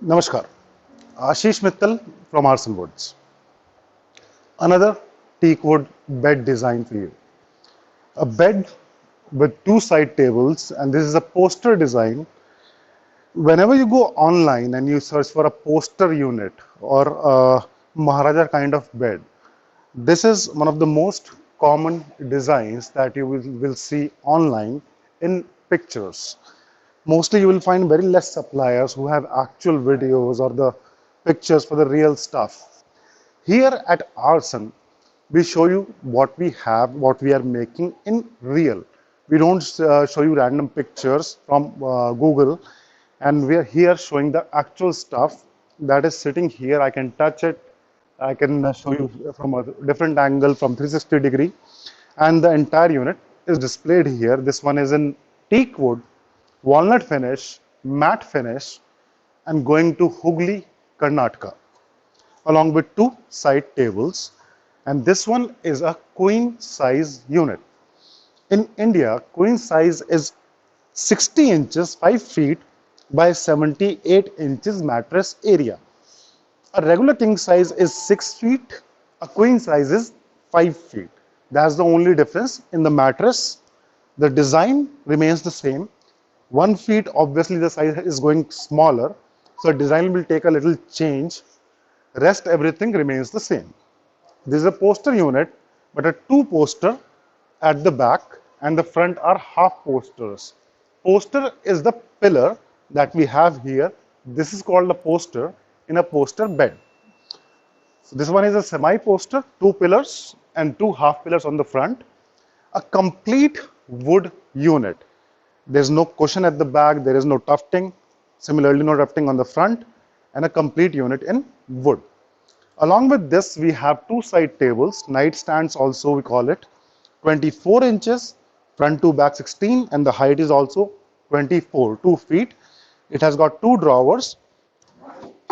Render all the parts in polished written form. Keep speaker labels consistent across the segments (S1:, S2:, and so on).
S1: Namaskar, Ashish Mittal from Arson Woods. Another teak wood bed design for you. A bed with two side tables, and this is a poster design. Whenever you go online and you search for a poster unit or a Maharaja kind of bed, this is one of the most common designs that you will see online in pictures. Mostly you will find very less suppliers who have actual videos or the pictures for the real stuff. Here at Arson, we show you what we have, what we are making in real. We don't show you random pictures from Google, and we are here showing the actual stuff that is sitting here. I can touch it, I can show you from a different angle from 360 degree, and the entire unit is displayed here. This one is in teak wood, walnut finish, matte finish, and going to Hooghly, Karnataka, along with two side tables. And this one is a queen size unit. In India, queen size is 60 inches, 5 feet by 78 inches mattress area. A regular king size is 6 feet, a queen size is 5 feet. That's the only difference in the mattress. The design remains the same. 1 feet, obviously the size is going smaller, so design will take a little change. Rest everything remains the same. This is a poster unit, but a two poster at the back, and the front are half posters. Poster is the pillar that we have here. This is called a poster in a poster bed. So this one is a semi poster, two pillars and two half pillars on the front. A complete wood unit. There's no cushion at the back, there is no tufting, similarly no tufting on the front, and a complete unit in wood. Along with this, we have two side tables, nightstands also we call it, 24 inches, front to back 16, and the height is also 24, 2 feet. It has got two drawers,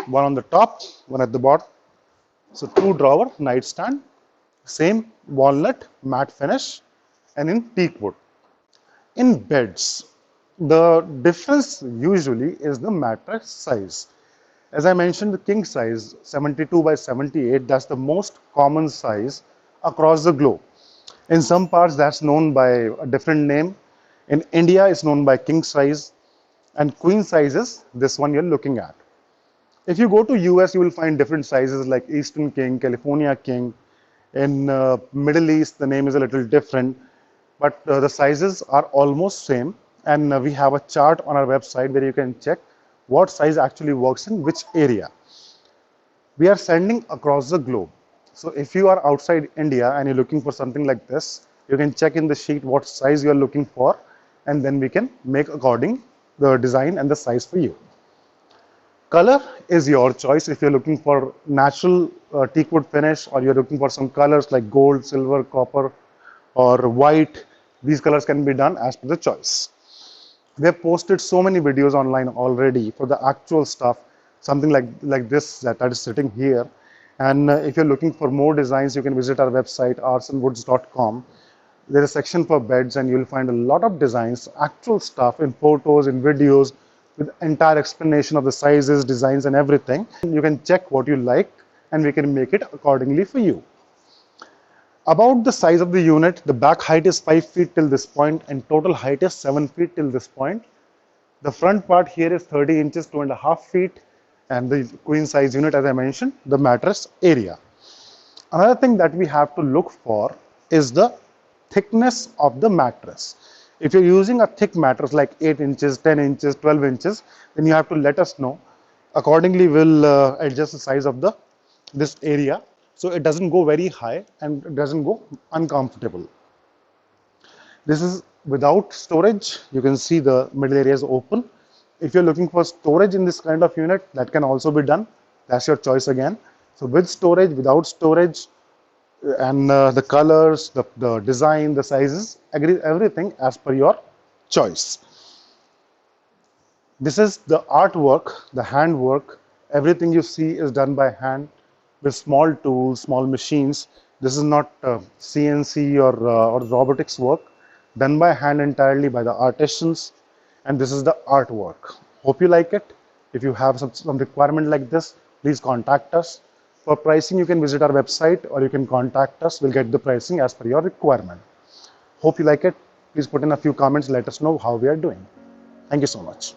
S1: one on the top, one at the bottom. So two drawer nightstand, same walnut matte finish, and in teak wood. In beds, the difference usually is the mattress size. As I mentioned, the king size 72 by 78, that's the most common size across the globe. In some parts that's known by a different name. In India it's known by king size, and queen size is this one you're looking at. If you go to US, you will find different sizes like Eastern King, California King. In Middle East the name is a little different, but the sizes are almost same, and we have a chart on our website where you can check what size actually works in which area. We are sending across the globe. So if you are outside India and you're looking for something like this, you can check in the sheet what size you are looking for, and then we can make according the design and the size for you. Color is your choice. If you're looking for natural teak wood finish, or you're looking for some colors like gold, silver, copper, or white, these colors can be done as per the choice. We have posted so many videos online already for the actual stuff, something like this that is sitting here. And if you're looking for more designs, you can visit our website arsonwoods.com. There's a section for beds, and you'll find a lot of designs, actual stuff in photos, in videos, with entire explanation of the sizes, designs, and everything. You can check what you like, and we can make it accordingly for you. About the size of the unit, the back height is 5 feet till this point, and total height is 7 feet till this point. The front part here is 30 inches, 2.5 feet, and the queen size unit, as I mentioned, the mattress area. Another thing that we have to look for is the thickness of the mattress. If you're using a thick mattress like 8 inches, 10 inches, 12 inches, then you have to let us know. Accordingly, we'll adjust the size of this area, so it doesn't go very high and it doesn't go uncomfortable. This is without storage. You can see the middle area is open. If you're looking for storage in this kind of unit, that can also be done. That's your choice again. So with storage, without storage, and the colors, the design, the sizes, everything as per your choice. This is the artwork, the handwork. Everything you see is done by hand with small tools, small machines. This is not CNC or robotics work, done by hand entirely by the artisans, and this is the artwork. Hope you like it. If you have some requirement like this, please contact us. For pricing, you can visit our website or you can contact us. We'll get the pricing as per your requirement. Hope you like it. Please put in a few comments. Let us know how we are doing. Thank you so much.